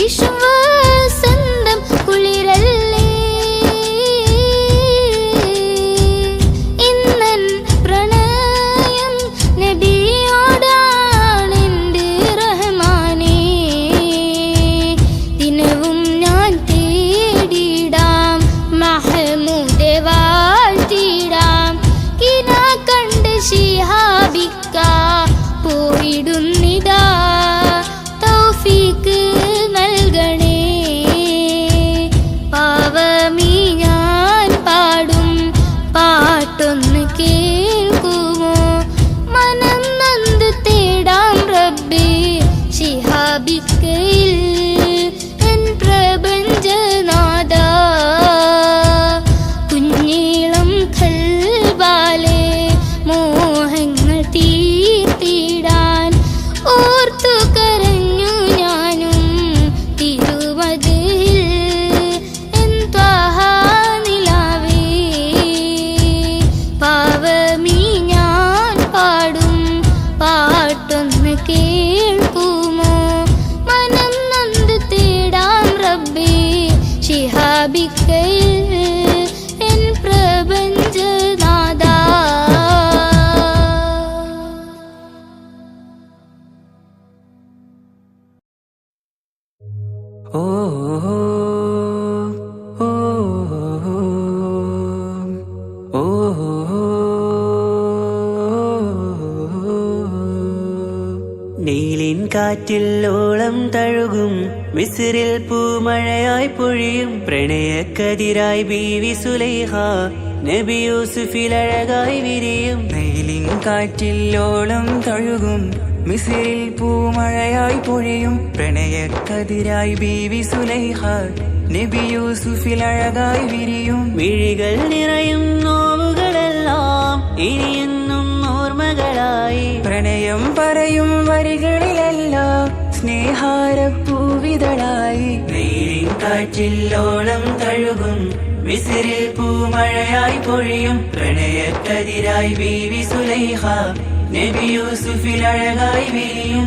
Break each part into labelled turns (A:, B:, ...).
A: വിശ്വസന്തം കുളിരല്ലേ ഇന്നൻ പ്രണയം നബിയോടാണെൻ്റെ റഹ്മാനേ ദിനവും ഞാൻ തേടിടാം മഹ്മൂദെ വാഴ്ത്തിടാം കിനാ കണ്ട് ശിഹാബിക്ക പോയിടുന്നിതാ തൗഫീക്ക് നൽകണേ പാവമീ ഞാൻ പാടും പാട്ടൊന്ന് കേൾക്കുമോ മനം നൊന്ത് തേടാം റബ്ബേ ശിഹാബിക്കയിൽ എൻ പ്രപഞ്ചനാഥ കുഞ്ഞീളം ഖൽബാലെ മോഹങ്ങൾ തീർത്തിടാൻ ഓർത്തു കരഞ്ഞു ഞാനും തിരുമതിൽ എൻ ത്വഹ നിലാവേ പാവമീ ഞാൻ പാടും പാട്ടൊന്ന് കേൾക്കുമോ മനം നൊന്ത് തേടാം റബ്ബേ ശിഹാബിക്കയിൽ എൻ പ്രപഞ്ചനാഥ
B: ഓ ഓ ഓ നീലിൻ കാറ്റിൽ ഓളം തഴുകും മിസ്രിൽ പൂമഴയായി പൊഴിയും പ്രണയക്കതിരായി ബീവി സുലൈഹ നബി യൂസുഫിൽ അഴകായി വിരിയും നീലിൻ കാറ്റിൽ ഓളം തഴുകും മിസ്രിൽ പൂമഴയായി പൊഴിയും പ്രണയക്കതിരായി ബീവി സുലൈഹ നബി യൂസുഫിൽ അഴകായി വിരിയും മിഴികൾ നിറയും നോവുകളെല്ലാം ഇനിയെന്നും ഓർമ്മകളായി പ്രണയം പറയും വരികളിലെല്ലാം സ്നേഹാരപ്പൂവിതളായി നീലിൻ കാറ്റിൽ ഓളം തഴുകും മിസ്രിൽ പൂമഴയായി പൊഴിയും പ്രണയക്കതിരായി ബീവി സുലൈഹ നബി യൂസുഫിൽ അഴകായി വിരിയും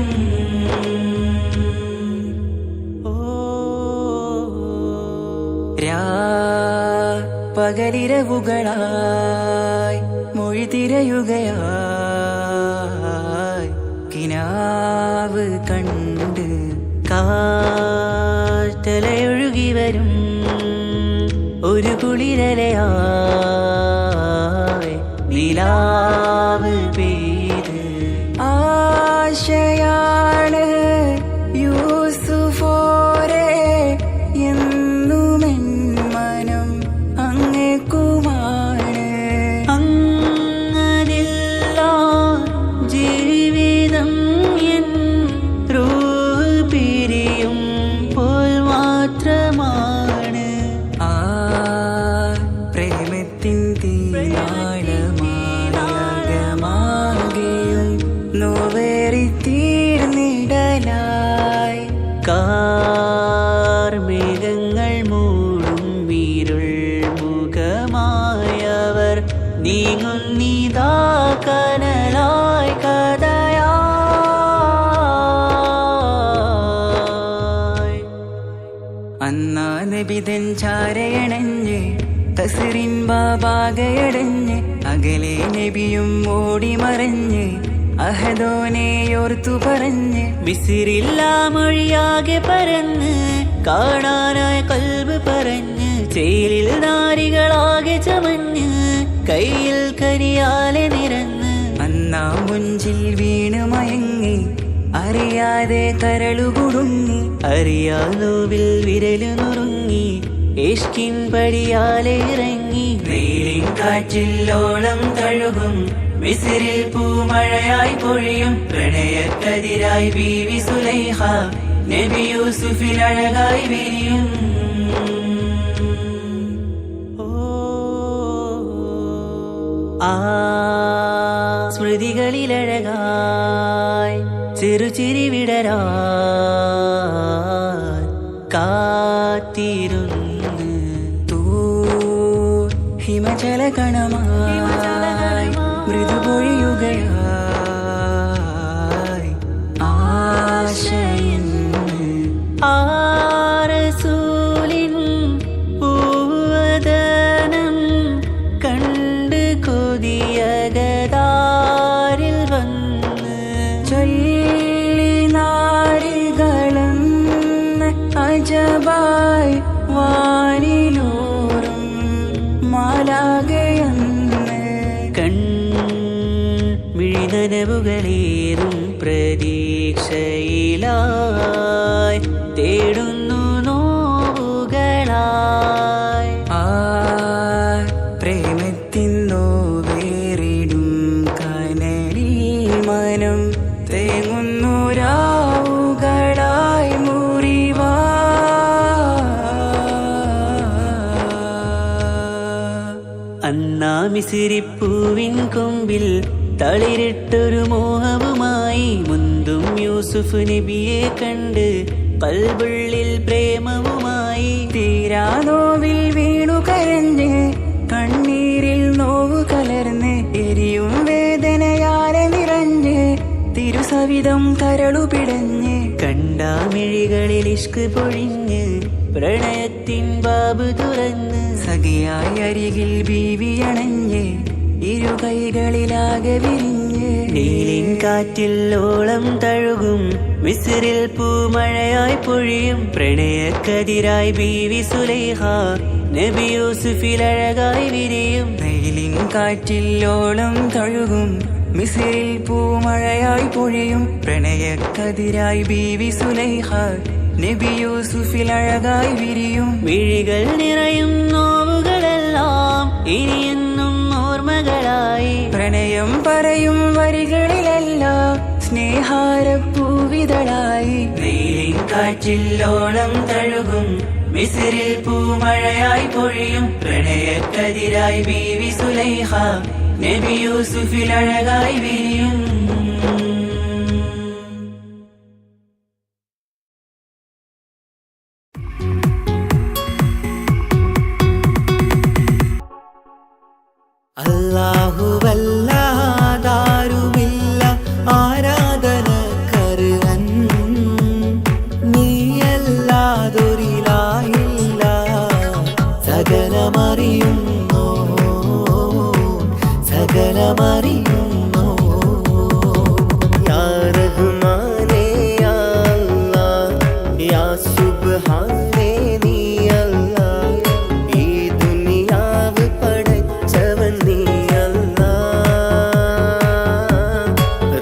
B: പകലിരവുകളായി മൊഴി തിരയുകയായി കിനാവ് കണ്ട് കാറ്റലയൊഴുകി വരും ഒരു കുളിരലയായി നിലാവ് പെയ്ത് ആശയാണ് യൂസുഫോരെ എന്നുമെൻ മനം അങ്ങേക്കുമാണ് അങ്ങനില്ല ജീവിതം എൻ റൂഹ് പിരിയും പോൽ മാത്രമാണ് ആ പ്രേമത്തിൻ തീനാളമാകമാകെയും നോവേറി തീർന്നിടലായി കാർമേഘങ്ങൾ മൂടും വീരുൾ മുഖമായവർ നീങ്ങുന്നിതാ കനലായി കഥയായി അന്നാ നബിതൻ ചാരയണഞ്ഞ് കസറിൻ ബാബാകയടഞ്ഞ് അകലെ നബിയും ഓടി മറഞ്ഞ് അഹദോനെയോർത്തു പറഞ്ഞ് മിസിറില്ലാ മൊഴിയാകെ പരന്ന് കാണാനായ കൽബ് പറഞ്ഞ് ചേലിൽ നാരികളാകെ ചമഞ്ഞ് കയ്യിൽ കരിയാലെ നിരന്ന് അന്നാ മുഞ്ചിൽ വീണ് മയങ്ങി അറിയാതെ കരളുകുടുങ്ങി അറിയാലോവിൽ വിരലു നുറുങ്ങി ഇഷ്കിൻ പടിയാലെ ഇറങ്ങി നീലിൻ കാറ്റിൽ ഓളം തഴുകും മിസ്രിൽ പൂമഴയായി പൊഴിയും പ്രണയക്കതിരായി ബീവി സുലൈഹ നബി യൂസുഫിൽ അഴകായി വിരിയും ആ സ്മൃതികളിലഴകായി ചെറുചിരി വിടരാൻ കാത്തിരുന്ന് ഹിമജല കണമായി മൃദുപൊഴിയുകയായി ആശയെന്ന് അജബായി വാനിലൂറും മാലാകയെന്ന് മിഴിനനവുകളേറും പ്രതീക്ഷയിലായി തേടുന്നു നോവുകളായി പ്രേമത്തിൻ നോവേറിടും കനലിൽ മനം തേങ്ങുന്നു രാവുകളായി മുറിവാ അന്നാ മിസിരിപ്പൂവിൻ കൊമ്പിൽ തളിരിട്ടൊരു മോഹവുമായി മുന്തും യൂസുഫ് നബിയെ കണ്ട് കൽബുള്ളിൽ പ്രേമവുമായി തീരാനോവിൽ വീണു കരഞ്ഞ് കണ്ണീരിൽ നോവു കലർന്ന് എരിയും വേദനയാലെ നിറഞ്ഞ് തിരുസവിധം കരളു പിടഞ്ഞ് കണ്ടാമിഴികളിൽ ഇഷ്ക് പൊഴിഞ്ഞ് പ്രണയത്തിൻ ബാബ് തുറന്ന് സഖിയായി അരികിൽ ബീവി അണഞ്ഞ് ഇരു കൈകളിലാകെ വിരിഞ്ഞ് നീലിൻ കാറ്റിൽ ഓളം തഴുകും മിസ്രിൽ പൂമഴയായി പൊഴിയും പ്രണയക്കതിരായി ബീവി സുലൈഹ നബി യൂസുഫിൽ അഴകായി വിരിയും നീലിൻ കാറ്റിൽ ഓളം തഴുകും മിസ്രിൽ പൂമഴയായി പൊഴിയും പ്രണയക്കതിരായി ബീവി സുലൈഹ നബി യൂസുഫിൽ അഴകായി വിരിയും മിഴികൾ നിറയും നോവുകളെല്ലാം ഇനിയെന്നും ഓർമ്മകളായി പ്രണയം പറയും വരികളിലെല്ലാം സ്നേഹാരപ്പൂവിതളായി നീലിൻ കാറ്റില്ലോളം തഴുകും മിസ്രിൽ പൂമഴയായി പൊഴിയും പ്രണയക്കതിരായി ബീവി സുലൈഹ നബി യൂസുഫിൽ അഴകായി വിരിയും
C: അല്ലാഹുവല്ലാതാരുമില്ല ആരാധനക്കർഹൻ നീയല്ലാതൊരിലായില്ല സകലമറിയുന്നു സകലമറിയുന്നു യാ റഹ്മാനേ യാ അല്ലാഹ് യാ സുബ്ഹാനേ നീ അല്ലാഹ് ഈ ദുനിയാവ് പടച്ചവൻ നീ അല്ലാഹ്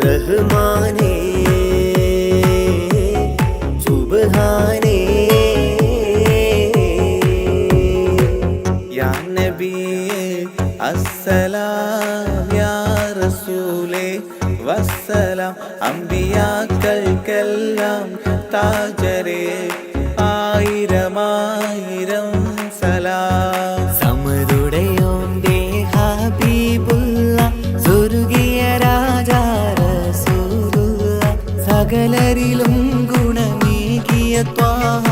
C: റഹ്മാനേ സുബ്ഹാനേ യാ നബിയേ അസ്സലാം യാ റസൂലേ വസ്സലാം അമ്പിയാക്കൾക്കെല്ലാം താജരേ ആയിരമായിരം സലാം സമരുടയോന്റെ ഹബീബുള്ള സ്വർഗീയ രാജാ റസൂലുള്ള സകലരിലും ഗുണമേകിയ ത്വാഹ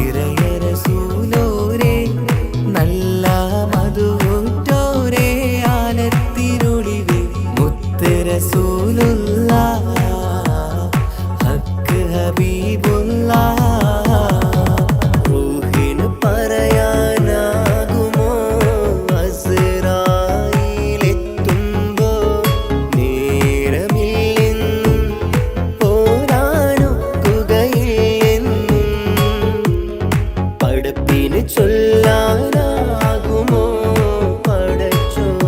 C: ഇറയ റസൂലോരേ നല്ല മധുറ്റോരേ ആലത്തിരുളിവേ മുത്ത് റസൂലുള്ള ഹക്ക് ഹബീബുള്ള റൂഹിന് പറയാനാകുമോ അസ്റായിലെത്തുമ്പോ നേരമില്ലെന്നും പോരാനൊക്കുകയില്ലെന്നും പടപ്പിന് ചൊല്ലാനാകുമോ പടച്ചോൻ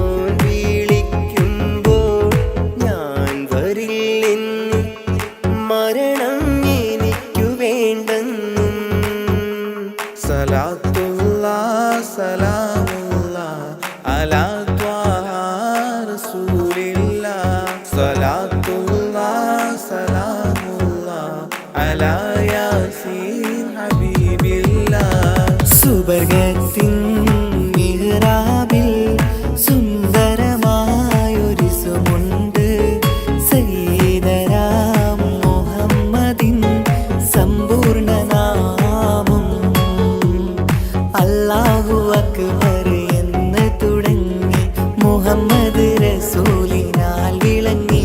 C: വിളിക്കുമ്പോൾ ഞാൻ വരില്ലെന്ന് മരണം എനിക്കു വേണ്ടെന്നും സലാത്തുല്ലാ സലാമുല്ലാ അലാ ത്വാഹ റസൂലില്ലാ സലാത്തുല്ലാ സലാമുല്ലാ അലാ യാസീൻ ഹബീബില്ലാ സുബർഗത്തിൻ മിഹ്റാബിൽ സുന്ദരമായൊരു സുമുണ്ട് സയ്യിദനാ മുഹമ്മദിൻ സമ്പൂർണ്ണ നാമം അല്ലാഹു അക്ബർ എന്ന് തുടങ്ങി മുഹമ്മദ് റസൂലിനാൽ വിളങ്ങി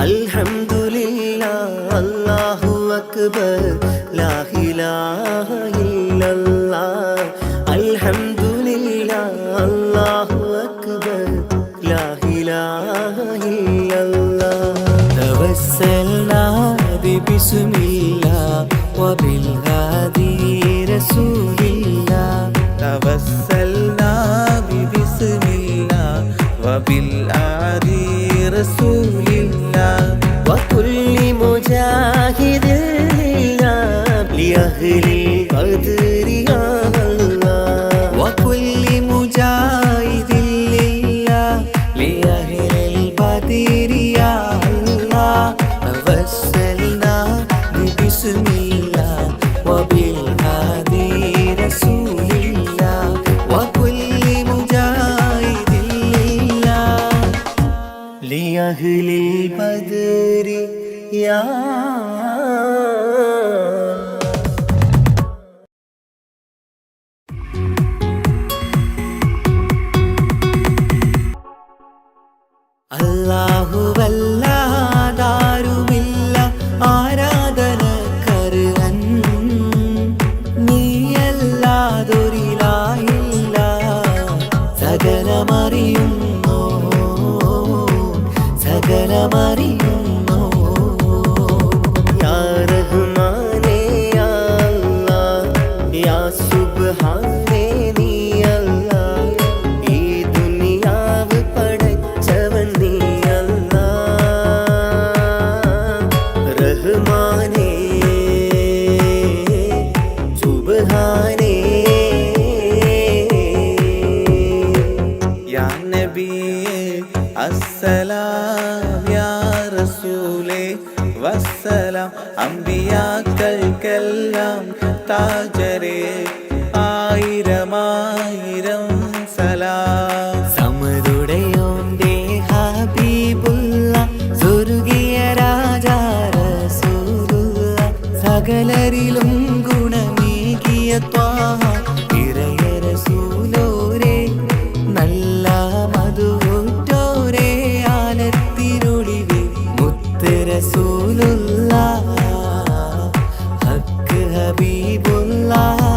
C: അൽഹംദുലില്ലാ അല്ലാഹു അക്ബർ ലാ ഇലാഹ ഇല്ലല്ലാഹ് അൽഹംദുലില്ലാ അല്ലാഹു അക്ബർ ലാ ഇലാഹ ഇല്ലല്ലാഹ് തവസ്സൽനാ ബിസ്മില്ലാ വബിൽ ഹാദി റസൂലില്ലാ തവസ്സൽനാ ബിബിസ്മില്ലാ വബിൽആദി റസൂലില്ലാ വകുല്ലി മുജാഹിദിൻ ലില്ലാ ലിഅഹ്ലിൽ ഖദ്രി യാ അല്ലാഹ് വകുല്ലി മുജാഹിദിൻ ലില്ലാ ലിഅഹ്ലിൽ ഖദ്രി യാ അല്ലാഹ് തവസ്സൽനാ ബിബിസ്മില്ലാ വബിൽആദി റസൂലില്ലാ വകുല്ലി മുജാഹിദിൻ ലില്ലാ ലിഅഹ്ലിൽ ഖദ്രി യാ അല്ലാഹുവല്ലാതാരുമില്ല ആരാധനക്കർഹൻ നീയല്ലാതൊരിലായില്ല സകലമറിയുന്നോ സകലമറിയുന്നോ യാ റഹ്മാനേ യാ അല്ലാഹ് യാ സുബ്ഹാനേ നീ അല്ലാഹ് ഈ ദുനിയാവ് പടച്ചവൻ നീ അല്ലാഹ് റഹ്മാനേ സുബ്ഹാനേ യാ നബിയേ അസ്സലാം യാ റസൂലേ വസ്സലാം അംബിയാക്കൾക്കെല്ലാം താജരേ ആയിരമായിരം സലാം സമരുടയോന്റെ ഹബീബുള്ള സ്വർഗീയ രാജാ റസൂലുള്ള സകലരിലും ഗുണമേകിയ ത്വാഹ ഇറയ റസൂലോരേ നല്ല മധുറ്റോരേ ആലത്തിനൊളിവേ മുത്ത് റസൂലുള്ളാഹ് ഹക്ക് ഹബീബുള്ളാഹ്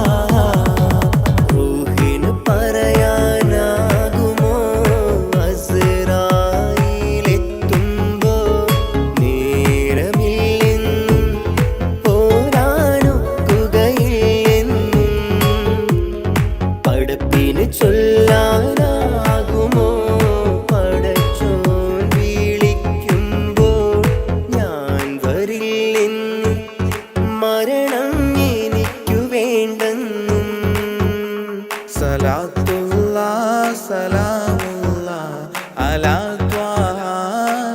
C: റൂഹിന് പറയാനാകുമോ അസ്റായീലെത്തുമ്പോ നേരമില്ലെന്നും പോരാനൊക്കുകയില്ലെന്നും പടപ്പിന് ചൊല്ലാനാകുമോ പടച്ചോൻ വിളിക്കുമ്പോൾ ഞാൻ വരില്ലെന്നും മരണം എനിക്കു വേണ്ടെന്നും സലാത്തുല്ലാഹ് സലാമുല്ലാഹ് അലാ ത്വാഹ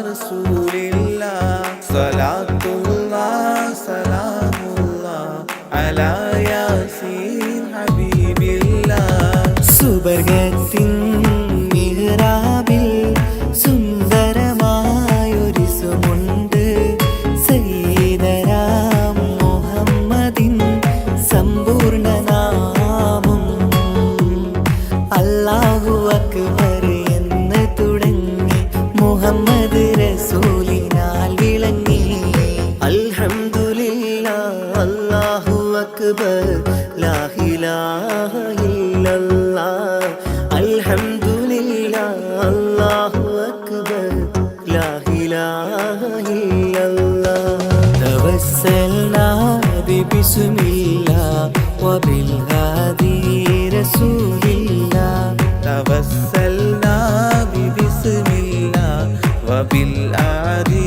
C: റസൂലില്ലാഹ് സലാത്തുല്ലാഹ് സലാമുല്ലാഹ് അലാ യാസീൻ ഹബീബില്ലാഹ് സുബർഗത്തിൻ മിഹ്റാബിൽ സുന്ദരമായൊരു സുമുണ്ട് സയ്യിദനാം മുഹമ്മദിൻ സമ്പൂർണ്ണ നാമം അല്ലാഹു അക്ബർ എന്ന് തുടങ്ങി മുഹമ്മദ് റസൂലിനാൽ വിളങ്ങി അൽഹംദുലില്ലാഹ് അല്ലാഹു അക്ബർ ലാ ഇലാഹ ഇല്ലല്ലാഹ് അൽഹംദുലില്ലാഹ് അല്ലാഹു അക്ബർ ലാ ഇലാഹ ഇല്ലല്ലാഹ് തവസ്സൽനാ ബിബിസ്മില്ലാഹ് വബിൽഹാദി റസൂലില്ലാഹ് തവസ്സൽനാ ബിബിസ്മില്ലാഹ് വബിൽഹാദി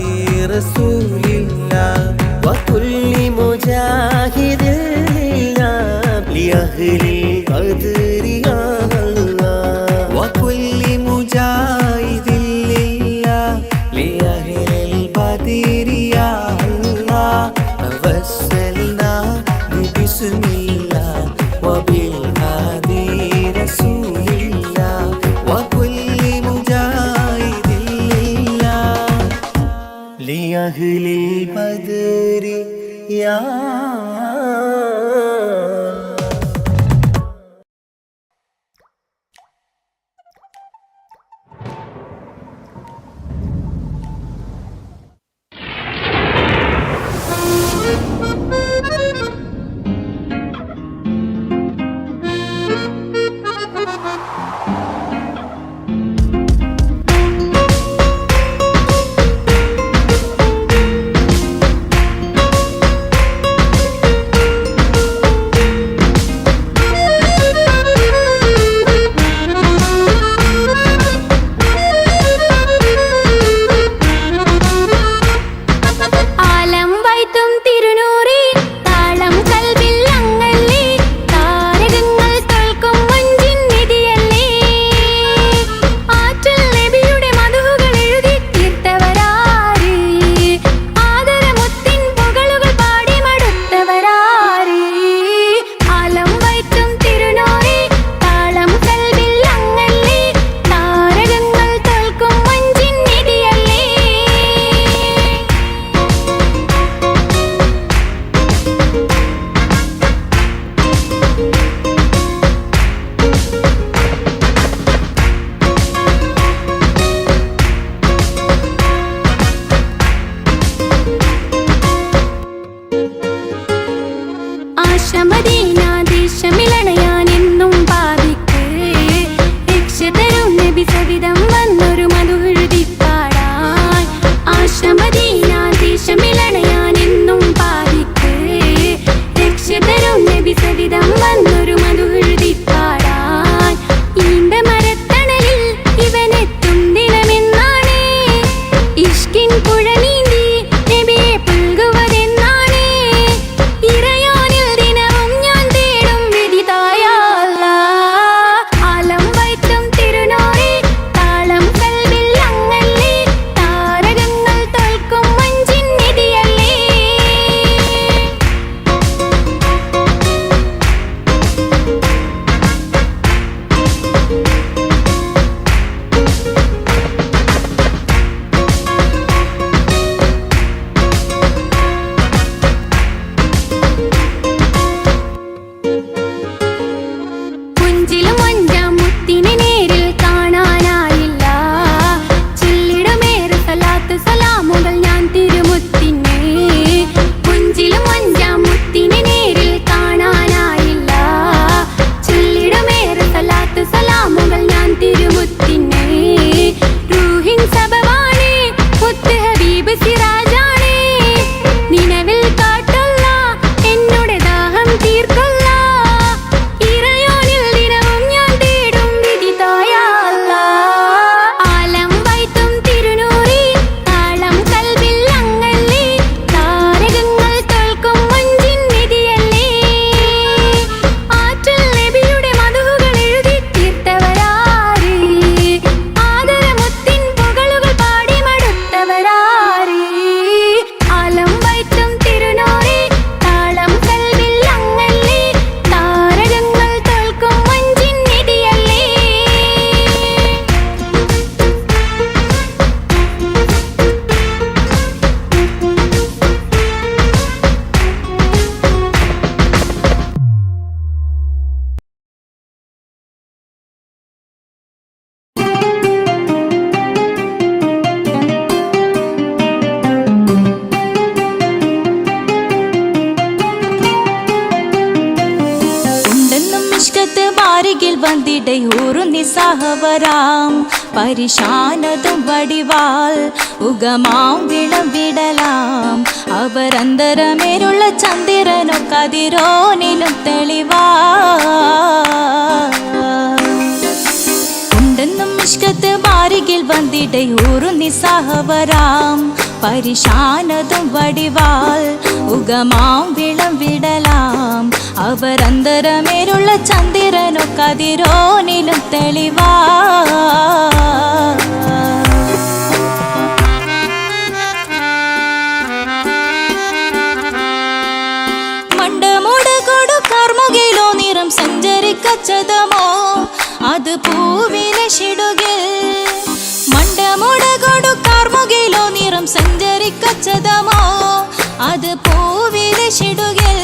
C: റസൂലില്ലാഹ് വകുല്ലി മുജാഹിദിൻ ലില്ലാഹ് ലിഅഹ്ലിൽ ഖദ്രി യാ അല്ലാഹ് വകുല്ലി മുജാഹിദിൻ ലില്ലാഹ് ലിഅഹ്ലിൽ ഖദ്രി യാ അല്ലാഹ് തവസ്സൽനാ ബിബിസ്മില്ലാഹ് വബിൽഹാദി റസൂലില്ലാഹ് വകുല്ലി മുജാഹിദിൻ ലില്ലാഹ് ലിഅഹ്ലിൽ ഖദ്രി യാ
D: വാരികിൽ വന്നിടை ഒരു നിസ്സഹവരാം പരിശാനതും വടിവാൾ ഉഗമാം വിളംവിടലാം അവരന്തരമേലുള്ള ചന്ദ്രനോ കതിരോനിലും തെളിവാ ഉണ്ടെന്നും ഇഷ്കത്ത് വാരികിൽ വന്നിടை ഒരു നിസ്സഹവരാം പരിശാനതും വടിവാൾ ഉഗമാം വിളംവിടലാം അവരന്തരമേലുള്ള ചന്ദ്രനോ കതിരോനിലും തെളിവാ മണ്ടമുടകൊടു കാർമുകിലോ നിറം സഞ്ചരിക്കച്ചതമോ അത് പൂവിലെ ഷിടുകിൽ മണ്ടമുടകൊടു കാർമുകിലോ നിറം സഞ്ചരിക്കച്ചതമോ അത് പൂവിലെ ഷിടുകിൽ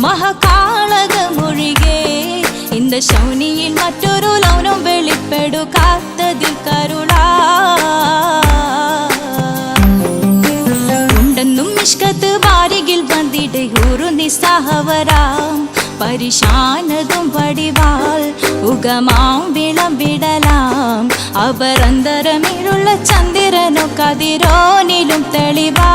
D: മഹകാളകമൊഴികെ இந்த ശൗനിയിൽ മറ്റൊരു ലൗനം വെളിപ്പെടുക്കാത്തതിൽ കരുളാ ഉണ്ടെന്നും ഇഷ്കത്ത് വാരികിൽ വന്നിടை ഒരു നിസ്സഹവരാം പരിശാനതും വടിവാൾ ഉഗമാം വിളംവിടലാം അവരന്തരമിലുള്ള ചന്ദ്രനോ കതിരോനിലും തെളിവാ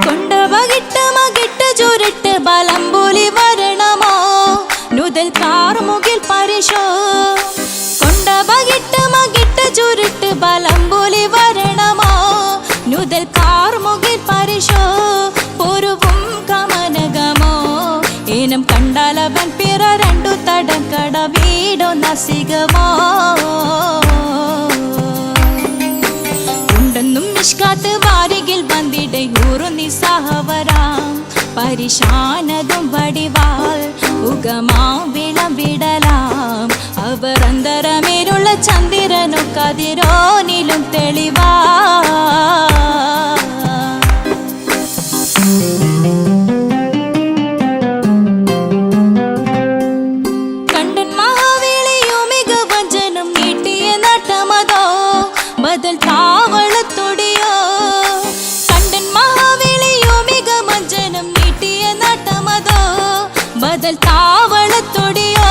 D: കൊണ്ടവകിട്ട് മകിട്ട് ചുരുട്ട് ബലംപുലി വരണമോ നുതൽ കാർമുകിൽ പരിശോ കൊണ്ടവകിട്ട് മകിട്ട് ചുരുട്ട് ബലംപുലി വരണമോ നുതൽ കാർമുകിൽ പരിശോ പൊരുവും കമനകമോ ഏനം കണ്ടാലവൻ പിറ രണ്ടു തടക്കട വീടോ നസികമോ ഉണ്ടെന്നും നിഷ്കാത്ത് വാരികിൽ വന്നിടை ഒരു നിസ്സഹവരാം പരിശാനതും വടിവാൾ ഉഗമാം വിളംവിടലാം അവരന്തരമേലുള്ള ചന്ദ്രനോ കതിരോനിലും തെളിവാ കണ്ടൻ മഹാവേളിയോ മികവഞ്ചനും നീട്ടിയ നട്ടമതോ ബദൽ താവളത്തൊടിയോ കണ്ടൻ മഹാവേളിയോ മികവഞ്ചനം നീട്ടിയ നട്ടമതോ ബദൽ താവളത്തൊടിയോ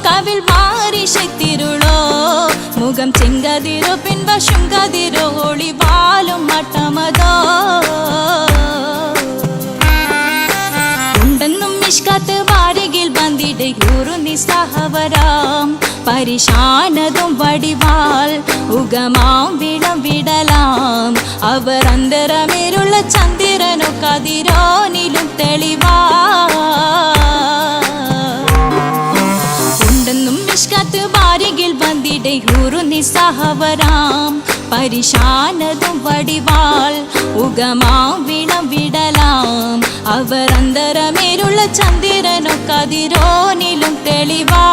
D: കവിൽ മാറി ശക്തിരുളോ മുഖം ചെങ്കതിരോ പിൻവശം കതിരോ ഒളിവാലും മട്ടമതോ ഉണ്ടെന്നും ഇഷ്കത്ത് വാരികിൽ വന്നിടை ഒരു നിസ്സഹവരാം പരിശാനതും വടിവാൾ ഉഗമാം വിളംവിടലാം അവരന്തരമേലുള്ള ചന്ദ്രനോ കതിരോനിലും തെളിവാ ഉണ്ടെന്നും ഇഷ്കത്ത് വാരികിൽ വന്നിടை ഒരു നിസ്സഹവരാം പരിശാനതും വടിവാൾ ഉഗമാം വിളംവിടലാം അവരന്തരമേലുള്ള ചന്ദ്രനോ കതിരോനിലും തെളിവാ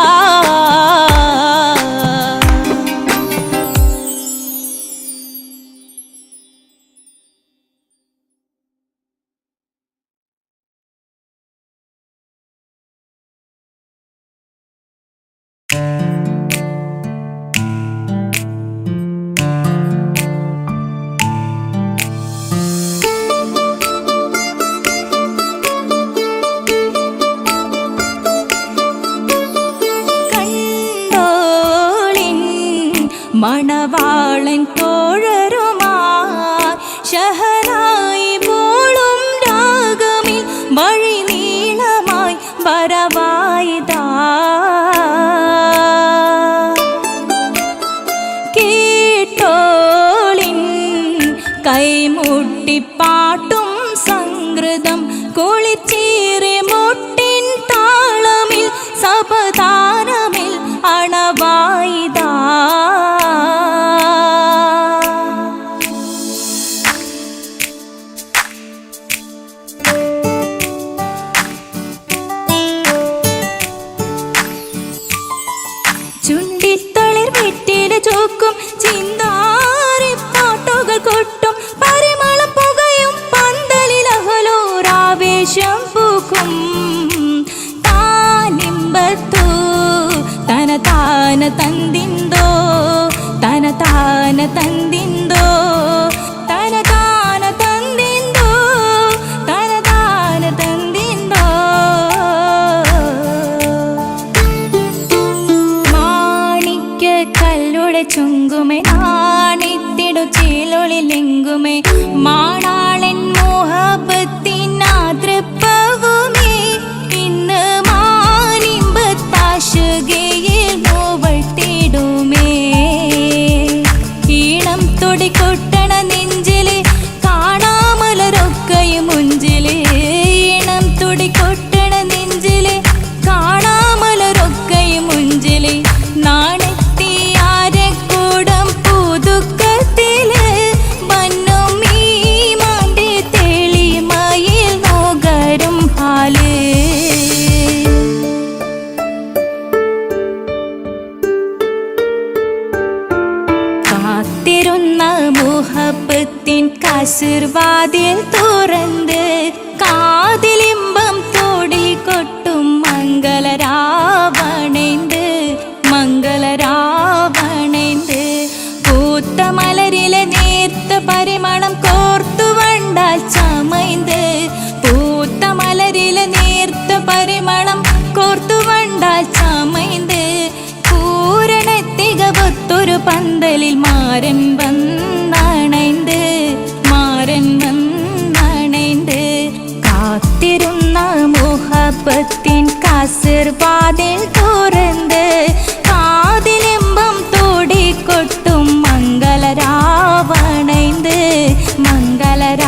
D: മണവാളൻ തോഴരുമായി ഷഹനായി പോളും രാഗമിൽ വഴി നീളമായി വരവായിതാ കേട്ടോളിൻ കൈമുട്ടിപ്പാട്ടും സംഗൃതം കുളിച്ചേറി മുട്ടിൻ താളമിൽ സപതാരമിൽ അണവായിതാ ചുണ്ടിത്തളിർ വെറ്റില ചോക്കും ചിന്താരി പാട്ടുകൾ കൊട്ടും പരിമളം പുകയും പന്തലിൽ അഹലോരാവേശം പൂക്കും താനിമ്പത്തു തന താന തന്തിന്തോ തന താന തന്തിന്തോ തന താന നല്ലുടെ ചുങ്കുമേ നാണിത്തിടു ചേലൊളിലെങ്കുമേ മാണാളൻ മോഹബത്തിനാതൃപ്പവുമേ ഇന്ന് മാനിമ്പത്താശുകയിൽ നോവട്ടിടുമേ ഈണം തൊടിക്കൊട്ടണ നെഞ്ചില് കാണാമലരൊക്കെയും മുഞ്ചില് ഈണം തൊടിക്കൊട്ടണ നെഞ്ചില് കാണാമലരൊക്കെയും മുഞ്ചില് നാണത്തിയാരക്കൂടം പുതുക്കത്തില് മണ്ണും ഈ മാന്റെ തെളിമയിൽ നോകരും ഹാല് കാത്തിരുന്ന മുഹബത്തിൻ കസിർവാതിൽ തുറന്ന് കാതിലിമ്പം തോടി കൊട്ടും മംഗളരാവണേന്ത് മംഗളരാവണേന്ത് പൂത്ത മലരിലെ നേർത്ത പരിമളം കോർത്തു വണ്ടാൽ ചമൈന്ത് പൂത്ത മലരിലെ നേർത്ത പരിമളം കോർത്തു വണ്ടാൽ ചമൈന്ത് പൂരണത്തികവത്തൊരു പന്തലിൽ മാരൻ വന്നണൈന്ത് മാരൻ വന്നണൈന്ത് കാത്തിരുന്ന മുഹബത്തിൻ കസിർവാതിൽ തുറന്ന് കാതിലിമ്പം തോടിക്കൊട്ടും മംഗളരാവണൈന്ത് മംഗളരാവണൈന്ത്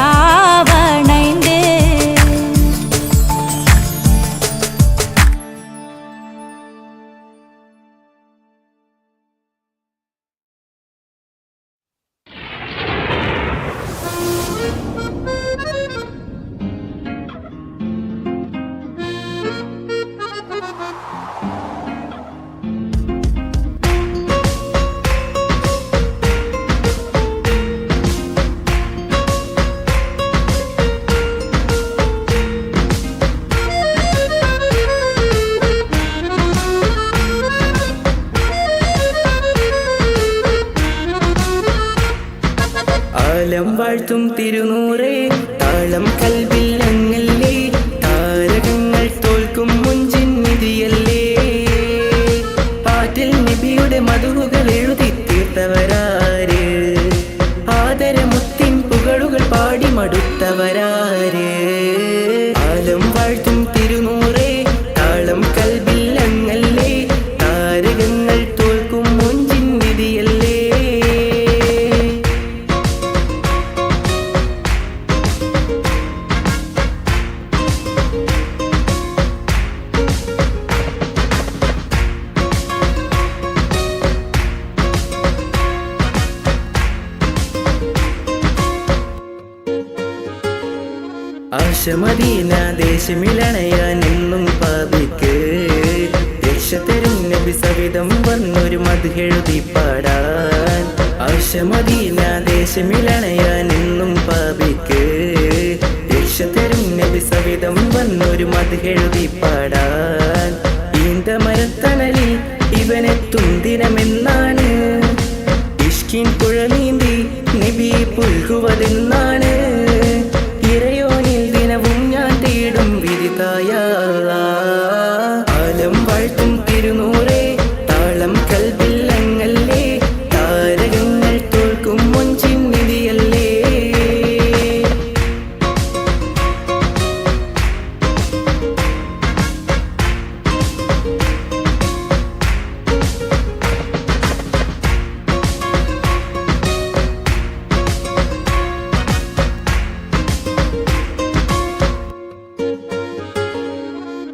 C: ആലം വാഴ്ത്തും തിരുനൂറേ താളം കൽവിൽ അങ്ങല്ലേ താരകങ്ങൾ തോൽക്കും മുഞ്ചിൻ നിധിയല്ലേ പാട്ടിൽ നബിയുടെ മധുകൾ എഴുതി തീർത്തവരാര് ആദരമുത്തിൻ പുകളുകൾ പാടി മടുത്തവരാര് ആലം വാഴ്ത്തും തിരുനൂറേ താളം കൽവിൽ അങ്ങല്ലേ താരകങ്ങൾ തോൽക്കും മുഞ്ചിൻ നിധിയല്ലേ ആശമദീന ദേശമിലണയാൻ എന്നും പാപിക്ക് രക്ഷതരും നബി സവിധം വന്നൊരു മധുഹെഴുതി പാടാൻ ആശമദീന ദേശമിലണയാൻ എന്നും പാപിക്ക് രക്ഷതരും നബി സവിധം വന്നൊരു മധുഹെഴുതി പാടാൻ ഈന്ത മരത്തണലിൽ ഇവനെത്തും ദിനമെന്നാണ് ഇഷ്കിൻ പുഴ നീന്തി നബി പുൽകുവതെന്നാണ് ഇറയോനിൽ ദിനവും ഞാൻ തേടും വിധിതായ ആലം വാഴ്ത്തും തിരുനൂറേ താളം കൽവിൽ അങ്ങല്ലേ താരകങ്ങൾ തോൽക്കും മുഞ്ചിൻ നിധിയല്ലേ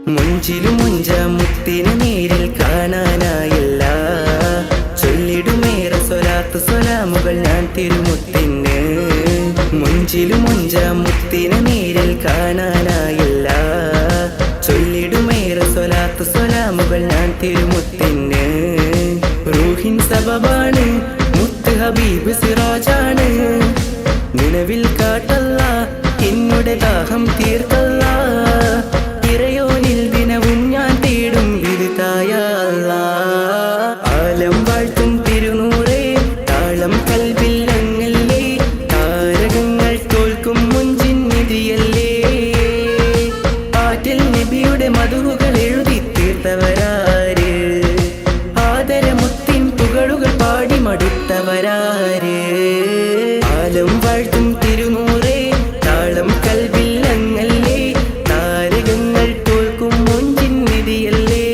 C: മുഞ്ചിലും മുഞ്ച മുത്തിനെ നേരിൽ കാണാനായില്ല ചൊല്ലിടുമേറെ സ്വലാത്ത് സ്വലാമുകൾ ഞാൻ തിരുമുത്തിന് മുഞ്ചിലും മുഞ്ച മുത്തിനെ നേരിൽ കാണാനായില്ല ചൊല്ലിടുമേറെ സ്വലാത്ത് സ്വലാമുകൾ ഞാൻ തിരുമുത്തിന് റൂഹിൻ സബബാണ് മുത്ത് ഹബീബ് സിറാജാണ് നിലവിൽ കാട്ടല്ല എന്നുടെ ദാഹം തീർത്തല്ല ഇറയോനിൽ ദിനവും ഞാൻ തേടും വിധിതായ ആലം വാഴ്ത്തും തിരുനൂറേ താളം കൽവിൽ അങ്ങല്ലേ താരകങ്ങൾ തോൽക്കും മുഞ്ചിൻ നിധിയല്ലേ പാട്ടിൽ നബിയുടെ മധുകൾ എഴുതി തീർത്തവരാര് ആദരമുത്തിൻ പുകളുകൾ അവരാര് ആലം വാഴ്ത്തും തിരുനൂറേ താളം കൽവിൽ അങ്ങല്ലേ താരകങ്ങൾ തോൽക്കും മൊഞ്ചിൻ നിധിയല്ലേ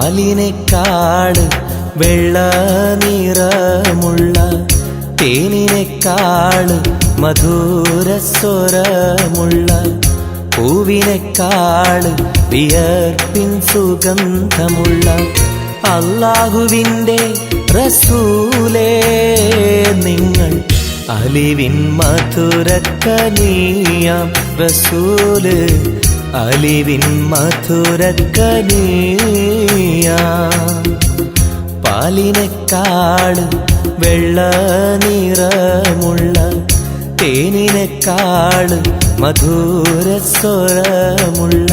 E: പാലിനേക്കാള് വെള്ള നിറമുള്ള തേനിനേക്കാള് മധുരസ്വരമുള്ള പൂവിനേക്കാള് വിയർപ്പിൻ സുഗന്ധമുള്ള അല്ലാഹുവിൻ്റെ റസൂലേ നിങ്ങൾ അലിവിൻ മധുരക്കനിയാം റസൂല് അലിവിൻ മധുരക്കനിയാം പാലിനേക്കാള് വെള്ള നിറമുള്ള തേനിനേക്കാള് മധുരസ്വരമുള്ള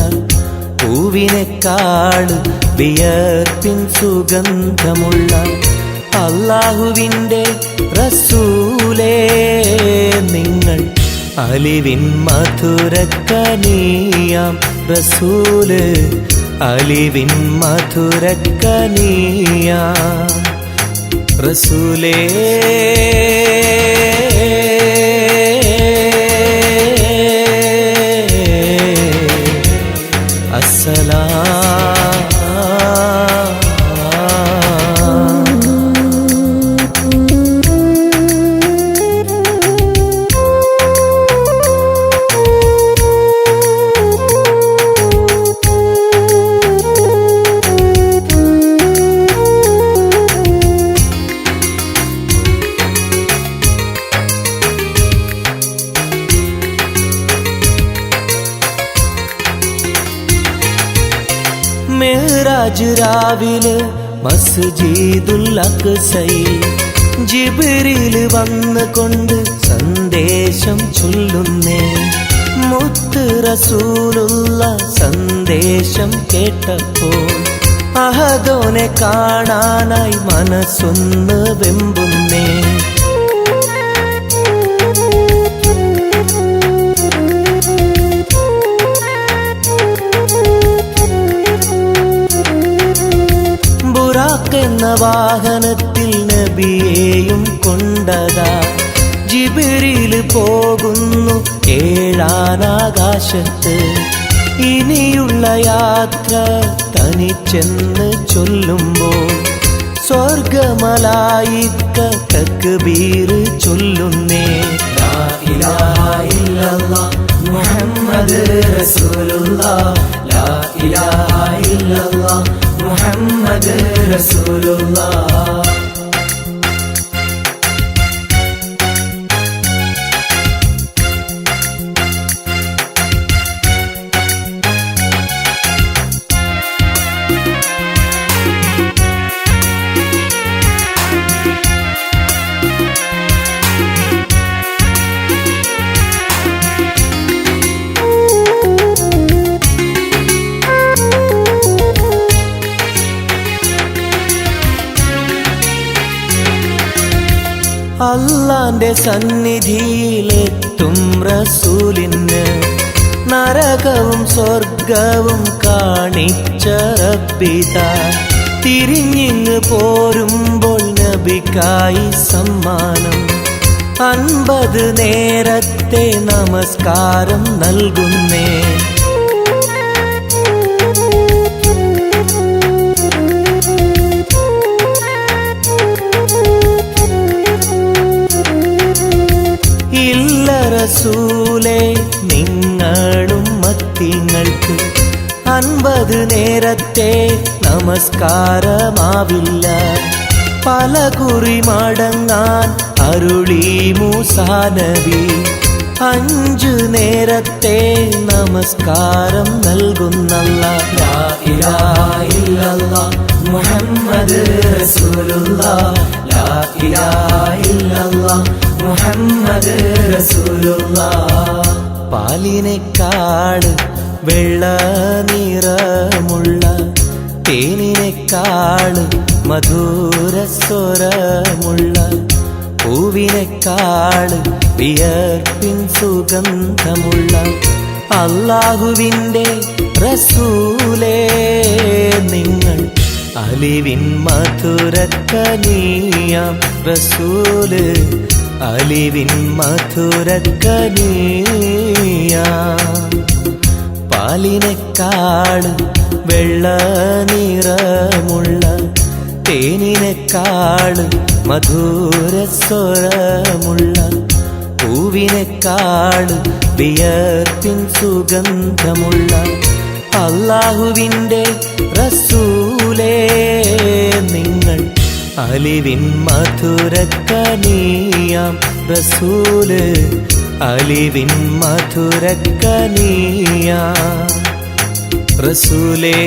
E: പൂവിനേക്കാള് വിയർപ്പിൻ സുഗന്ധമുള്ള അല്ലാഹുവിൻ്റെ റസൂലേ നിങ്ങൾ അലിവിൻ മധുരക്കനിയാം റസൂല് അലിവിൻ മധുരക്കനിയാം റസൂലേ മിഅ്റാജ് രാവിലെ മസ്ജിദുൽ അഖ്സയിൽ ജിബ്രീൽ വന്നുകൊണ്ട് സന്ദേശം ചൊല്ലുന്നേ മുത്ത് റസൂലുള്ള സന്ദേശം കേട്ടപ്പോൾ അഹദോനെ കാണാനായി മനസ്സൊന്ന് വെമ്പുന്നേ എന്ന വാഹനത്തിൽ നബിയെയും കൊണ്ടതാ ജിബ്രീൽ പോകുന്നു ഏഴാനാകാശത്ത് ഇനിയുള്ള യാത്ര തനിച്ചെന്ന് ചൊല്ലുമ്പോൾ സ്വർഗമലായിക്ക തക്ബീർ ചൊല്ലുന്നേ ലാ ഇലാഹ ഇല്ലല്ലാഹ് മുഹമ്മദ് റസൂലുള്ളാഹ് ലാ ഇലാഹ ഇല്ലല്ലാഹ് മുഹമ്മദ് റസൂലുള്ളാഹ് അല്ലാന്റെ സന്നിധിയിലെത്തും റസൂലിന് നരകവും സ്വർഗവും കാണിച്ച റബ്ബിതാ തിരിഞ്ഞിങ്ങ് പോരുമ്പോൾ നബിക്കായി സമ്മാനം 50 നേരത്തെ നമസ്കാരം നൽകുന്നേ റസൂലേ നിങ്ങളും മത്തിങ്ങൾക്ക് 50 നേരത്തെ നമസ്കാരമാവില്ല പല കുറി മടങ്ങാൻ അരുളി മൂസാ നബി. 5 നേരത്തെ നമസ്കാരം നൽകുന്നല്ലാഹ്. ലാ ഇലാഹ ഇല്ലല്ലാഹ് മുഹമ്മദ് റസൂലുള്ളാഹ്. ലാ ഇലാഹ ഇല്ലല്ലാഹ് മുഹമ്മദ് റസൂലുള്ളാഹ്. പാലിനെക്കാട് വെള്ള നിറമുള്ള തേനിനെക്കാട് മധുരസ്വരമുള്ള പൂവിനെക്കാട് വിയർപ്പിൻ സുഗന്ധമുള്ള അല്ലാഹുവിൻ്റെ റസൂലേ നിങ്ങൾ അലിവിൻ മധുരക്കനിയാം റസൂല്. അലിവിൻ മധുരക്കനിയാം. പാലിനെക്കാട് വെള്ള നിറമുള്ള തേനിനെക്കാട് മധുരസ്വരമുള്ള പൂവിനെക്കാട് വിയർപ്പിൻ സുഗന്ധമുള്ള അല്ലാഹുവിൻ്റെ റസൂലേ നിങ്ങൾ അലിവിൻ മധുരക്കനിയാം റസൂല്. അലിവിൻ മധുരക്കനിയാം റസൂലേ.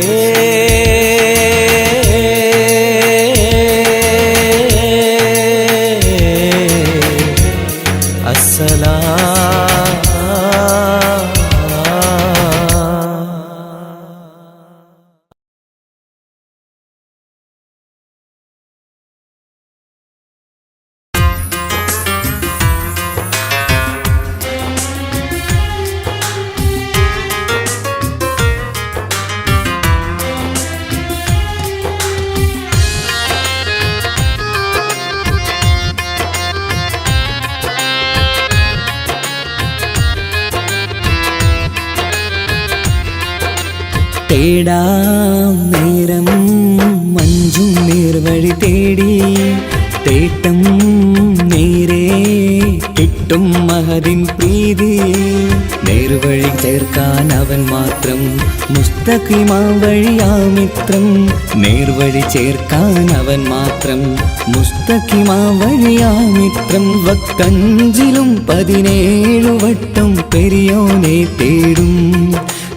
F: തേടാം നേരം മഞ്ചും നേർവഴി തേടി തേട്ടം നേരെ കിട്ടും മഹദിൻ പ്രീതി. നേർവഴി ചേർക്കാൻ അവൻ മാത്രം മുസ്തഖിമാ വഴിയാ മിത്രം. നേർവഴി ചേർക്കാൻ അവൻ മാത്രം മുസ്തഖിമാ വഴിയാ മിത്രം. വക്തഞ്ചിലും 17 വട്ടം പെരിയോനെ തേടും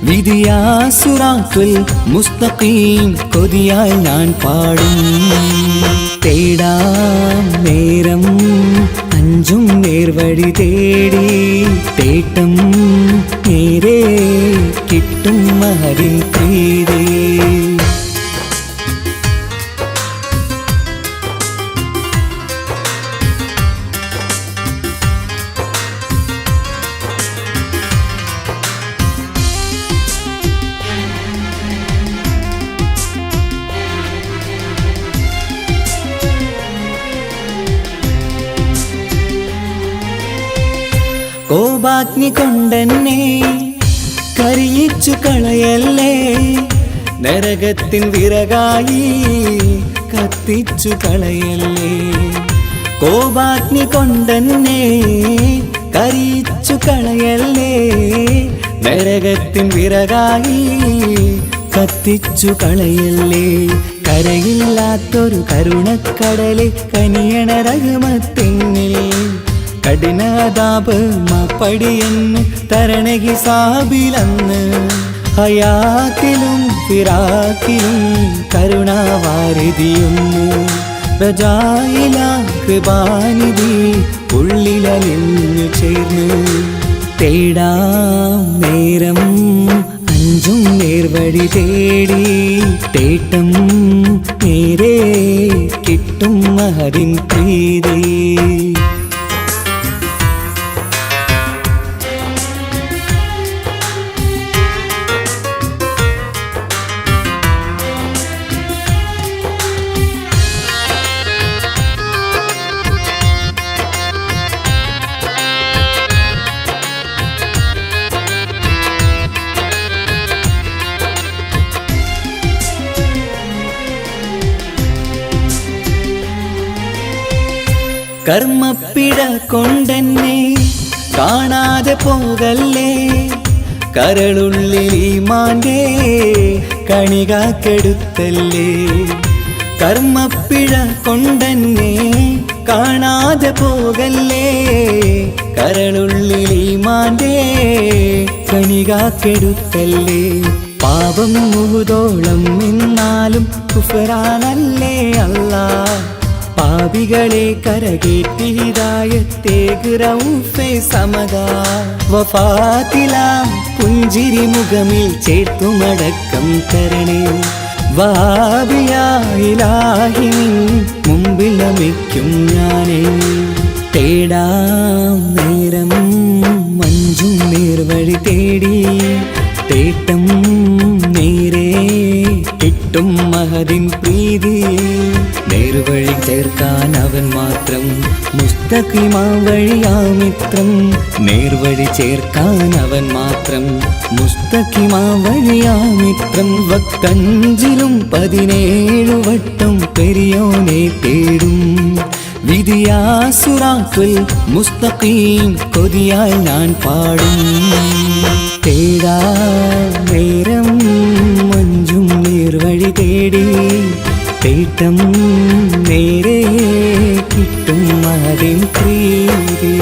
F: വിധിയാ സിറാത്തുൽ മുസ്തഖീം കൊതിയാൽ ഞാൻ പാടും. തേടാം നേരം അഞ്ചും നേർവഴി തേടി തേട്ടം നേരെ കിട്ടും മഹദിൻ പ്രീതി. കോപാഗ്നി കൊണ്ടെന്നെ കരിയിച്ചു കളയല്ലേ, നരകത്തിൻ വിറകായി കത്തിച്ചു കളയല്ലേ. കോപാഗ്നി കൊണ്ടെന്നെ കരിയിച്ചു കളയല്ലേ, നരകത്തിൻ വിറകായി കത്തിച്ചു കളയല്ലേ. കരയില്ലാത്തൊരു കരുണക്കടലെ കനിയണ റഹ്മത്തിന്നിൽ കഠിനാതാപ് മാപ്പടിയെന്ന് തരണ ഹിസാബിലന്ന്. ഹയാത്തിലും ഫിറാക്കിലും കരുണാവാരിതിയൊന്ന് പ്രജായിലാക്ക് ബാനിധി ഉള്ളിലലിഞ്ഞു ചേർന്ന്. തേടാം നേരം അഞ്ചും നേർവഴി തേടി തേട്ടം നേരെ കിട്ടും മഹദിൻ പ്രീതി. കർമ്മപ്പിഴ കൊണ്ടെന്നെ കാണാതെ പോകല്ലേ, കരളുള്ളിൽ ഈമാന്റെ കണികാക്കെടുത്തല്ലേ. കർമ്മപ്പിഴ കൊണ്ടെന്നെ കാണാതെ പോകല്ലേ, കരളുള്ളിൽ ഈമാന്റെ കണികാക്കെടുത്തല്ലേ. പാപം മുഴുതോളം എന്നാലും കുഫറാനല്ലേ അല്ലാ, പാപികളെ കരകേറ്റി ഹിദായത്തേക്ക് റൗഫേ സമദാ. വഫാത്തിലാം പുഞ്ചിരി മുഖമിൽ ചേർത്തുമടക്കം തരണേ, വഹാബിയായിലാഹി നിൻ മുമ്പിൽ നമിക്കും ഞാനേ. തേടാം നേരം മഞ്ചും നേർവഴി തേടി, തേട്ടം നേരെ കിട്ടും മഹദിൻ പ്രീതി. നേർവഴി ചേർക്കാൻ അവൻ മാത്രം, മുസ്തഖിമാ വഴിയാ മിത്രം. നേർവഴി ചേർക്കാൻ അവൻ മാത്രം, മുസ്തഖിമാ വഴിയാ മിത്രം. വക്തഞ്ചിലും 17 വട്ടം പെരിയോനെ തേടും, വിധിയാസുറാത്തുൽ മുസ്തഖീം കൊതിയാൽ ഞാൻ പാടും. തേടാ നേരം മഞ്ചും നേർവഴി തേടി, തേട്ടം നേരെ കിട്ടും അതിൻ പ്രീതി.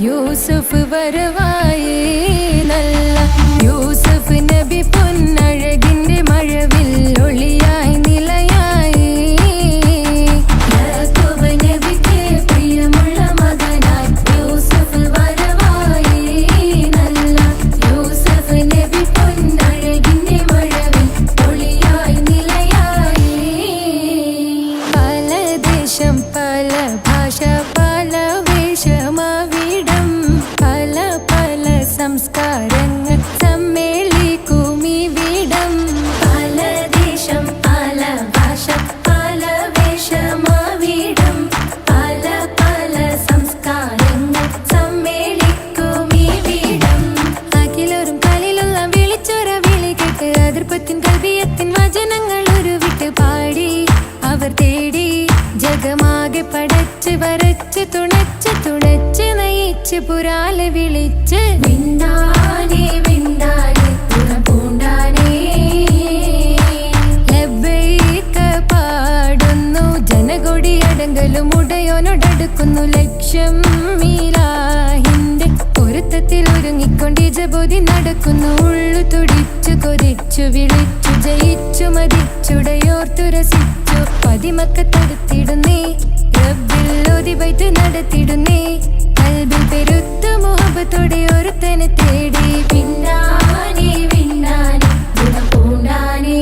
D: യൂസുഫ് വരവായേ നല്ല യൂസുഫ് നബി പൊന്നഴകിന്റെ മഴവിൽ ഒളിയായി നിലയായി. യാക്കൂബ് നബിക്ക് പ്രിയമുള്ള മകനായി യൂസുഫ് വരവായേ നല്ല യൂസുഫ് നബി പൊന്നഴകിന്റെ മഴവിൽ ഒളിയായി നിലയായി. പല ദേശം പല ഭാഷ പല വേഷമാവിടം പല പല സംസ്കാരങ്ങൾ സമ്മേളിക്കുമിവിടം. പല ദേശം പല ഭാഷ പല വേഷമാവിടം പല പല സംസ്കാരങ്ങൾ സമ്മേളിക്കുമിവിടം. അഖിലോരും കാലിലുള്ള വിളിച്ചൊര വിളി കേട്ട് അതിർപ്പത്തിൻ കൽബിയത്തിൻ വചനങ്ങൾ ഉരുവിട്ട് പാടി അവർ തേടി ജഗമാകെ പടച്ച് വരച്ച് തുണച്ച് തുണച്ച് നയിച്ച് പുരാലെ വിളിച്ച് വിണ്ടാനേ വിണ്ടാനേ പൂണ്ടാനേ ലബ്ബൈക പാടുന്നു ജനകൊടി അടങ്കലും ഉടയോനോടടുക്കുന്നു ലക്ഷ്യം ചൊല്ലിക്കൊണ്ട് ജബോധി നടക്കുന്നു. ഉള്ളു തുടിച്ചു കൊതിച്ചു വിളിച്ചു ജയിച്ചു മതിച്ചുടയോർത്തു രസിച്ചു പതിമക്കത്തടുത്തിടുന്നേ റബ്ബിൽ ഓതി ബൈത്ത് നടത്തിടുന്നേ കൽബിൽ പെരുത്ത മുഹബത്തോടെ ഒരുത്തനെ തേടി പിന്നാനെ പിന്നാനെ ഗുണം പൂണ്ടാനേ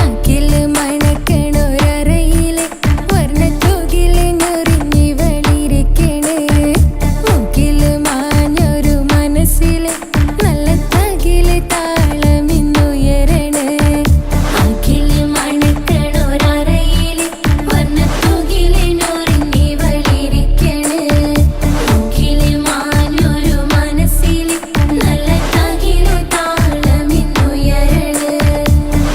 D: അക്കില് മണക്കണൊരറയിലെ വർണ്ണത്തുകില് ഞൊറിഞ്ഞി വളിരിക്കണ് മുക്കില് മാഞ്ഞൊരു മനസ്സില് നല്ല തകില് താളമിന്നുയരണ അക്കില് മണക്കണൊരറയിലെ വർണ്ണത്തുകില് ഞൊറിഞ്ഞി വളിരിക്കണ് മുക്കില് മാഞ്ഞൊരു മനസ്സില് നല്ല തകില് താളമിന്നുയരണ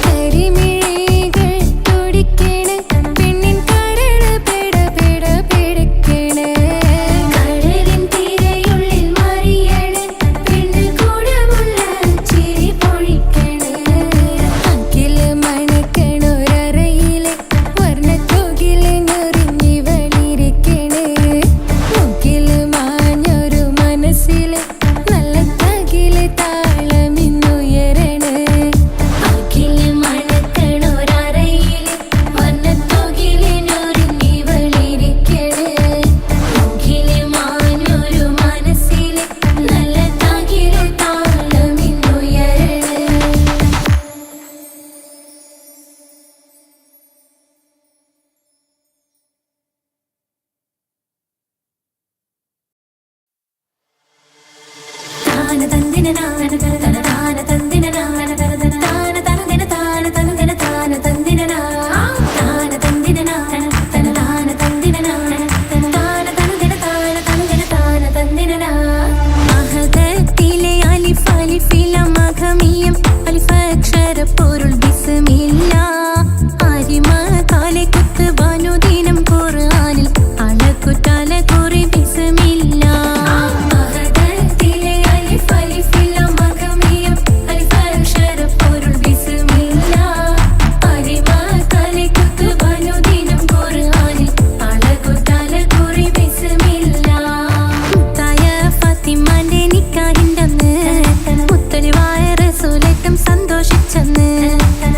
D: കരിമിഴികൾ തുടിക്കണ് പെണ്ണിൻ കരള് പെട പെട പെടക്കണ് കടലിൻ തിരയുള്ളിൽ മറിയണ് പെണ്ണ് കൂടമുള്ള ചിരി പൊഴിക്കണ് അക്കില് മണക്കണൊരറയിലെ വർണ്ണത്തുകില് ഞൊറിഞ്ഞി വളിരിക്കണ് മുക്കില് മാഞ്ഞൊരു മനസ്സില് നല്ല തകില് താളമിന്നുയരണ അക്കില് മണക്കണൊരറയിലെ വർണ്ണത്തുകില് ഞൊറിഞ്ഞി വളിരിക്കണ് മുക്കില് മാഞ്ഞൊരു മനസ്സില് നല്ല തകില് താളമിന്നുയരണ താന തന്ദിന നാന തന താന തന്ദിന നാന തന താന തന്ദിന താന തന്ദിന താന തന്ദിന നാ താന തന്ദിന നാന തന താന തന്ദിന നാന തന താന തന്ദിന താന തന്ദിന താന തന്ദിന നാ മഹദത്തിലെ അലിഫ് അലിഫില മഖമിയം അലിഫ് അക്ഷര പൊരുൾ ബിസ്മില്ല ആരിമ കാലെ കുത്ത് ബാനുദീനം ഖുർആനിൽ അളക്കുതല കുറി ബിസ്മില്ല മഹദത്തിലെ അലിഫ് അലിഫില മഖമിയം അലിഫ് അക്ഷര പൊരുൾ ബിസ്മില്ല ആരിമ കാലെ കുത്ത് ബാനുദീനം ഖുർആനിൽ അളക്കുതല കുറി ബിസ്മില്ല മുത്തായ ഫാത്തിമാന്റെ നിക്കാഹിന്റന്ന് മുത്തലിവായ റസൂലേറ്റം സന്തോഷിച്ചെന്ന്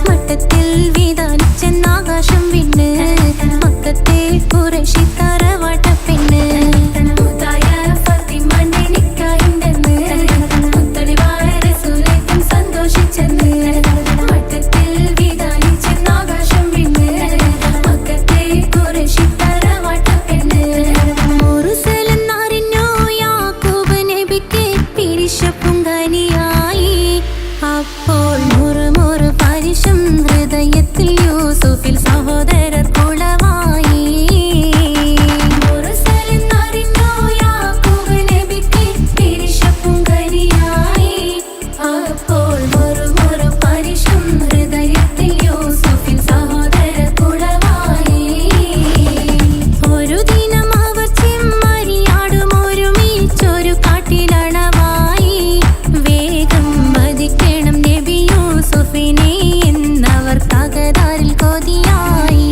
D: മട്ടത്തിൽ വീതാനിച്ചെന്നാകാശം വിണ്ണ് മക്കത്തെ ഖുറൈശി തറവാട്ടപ്പെണ്ണ് മുത്തായ ഫാത്തിമാന്റെ നിക്കാഹിന്റന്ന് മുത്തലിവായ റസൂലേറ്റം സന്തോഷിച്ചെന്ന് മട്ടത്തിൽ വീതാനിച്ചെന്നാകാശം വിണ്ണ് മക്കത്തെ ഖുറൈശി തറവാട്ടപ്പെണ്ണ് മുറുസലെന്നറിഞ്ഞോ യാക്കൂബ് നബിക്ക് പിരിശപ്പുങ്കനിയായി അപ്പോൾ മുറുമുറു പരിശം ഹൃദയത്തിൽ യൂസുഫിൽ സഹോദരർ കുളവായി മുറുസലെന്നറിഞ്ഞോ യാക്കൂബ് നബിക്ക് പിരിശപ്പുങ്കനിയായി അപ്പോൾ മുറുമുറു പരിശം ഹൃദയത്തിൽ യൂസുഫിൽ സഹോദരർ കുളവായി ഒരു ദിനം അവർ ചെമ്മരിയാടും ഒരുമിച്ചൊരു കാട്ടിലണവായി വേഗം വധിക്കണം നബി യൂസുഫിനെ എന്നവർ തകരാറിൽ കൊതിയായി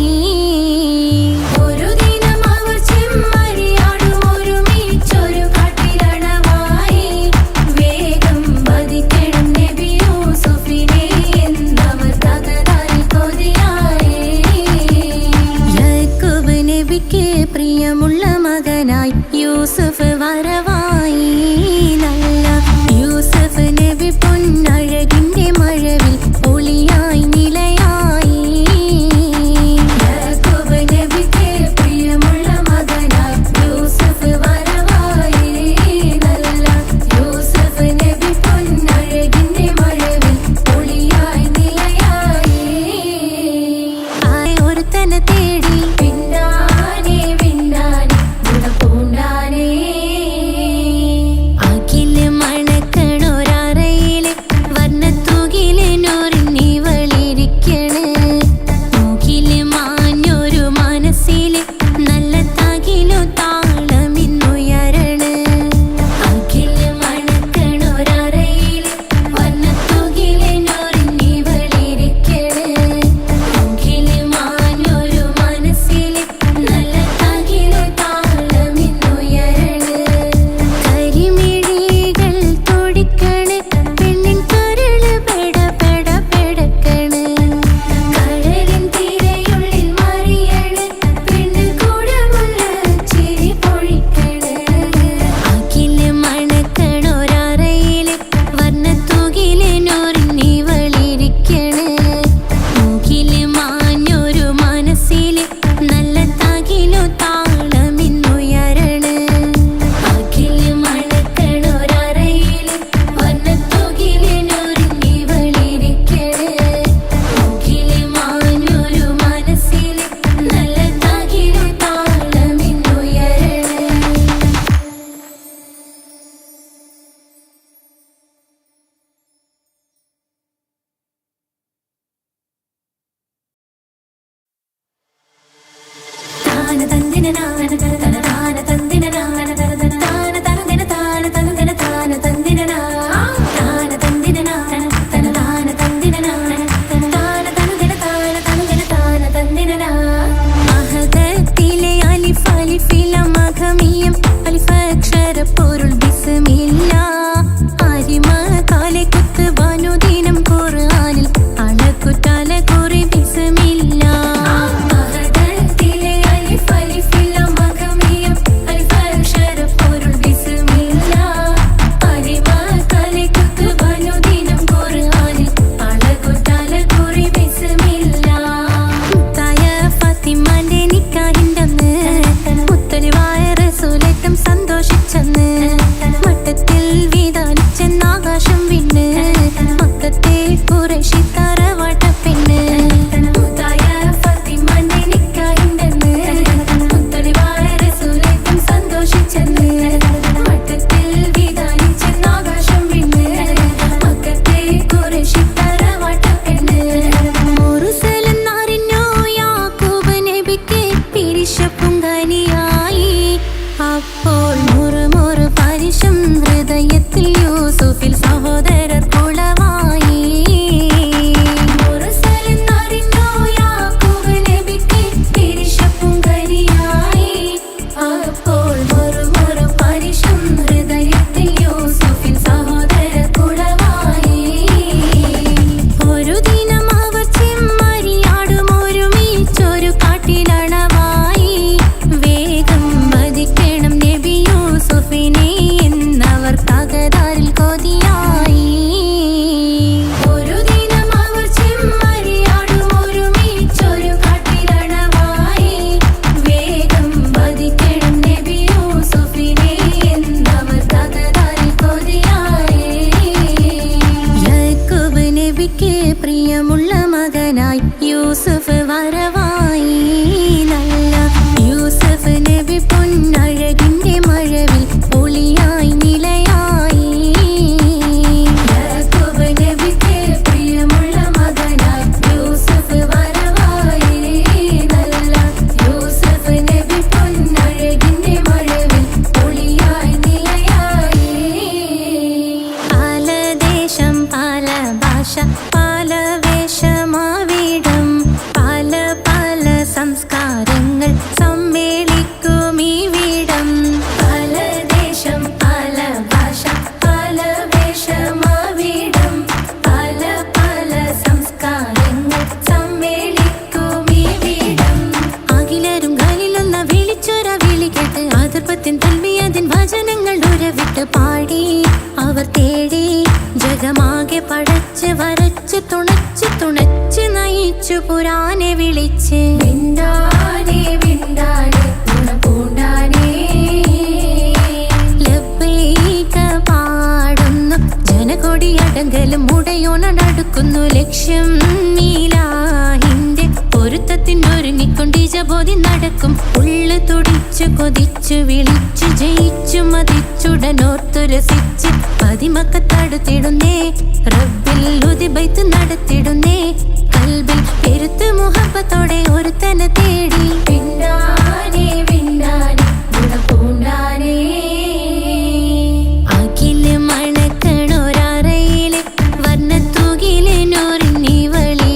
A: വർണ്ണത്തുകിലെ നോറിഞ്ഞി വളി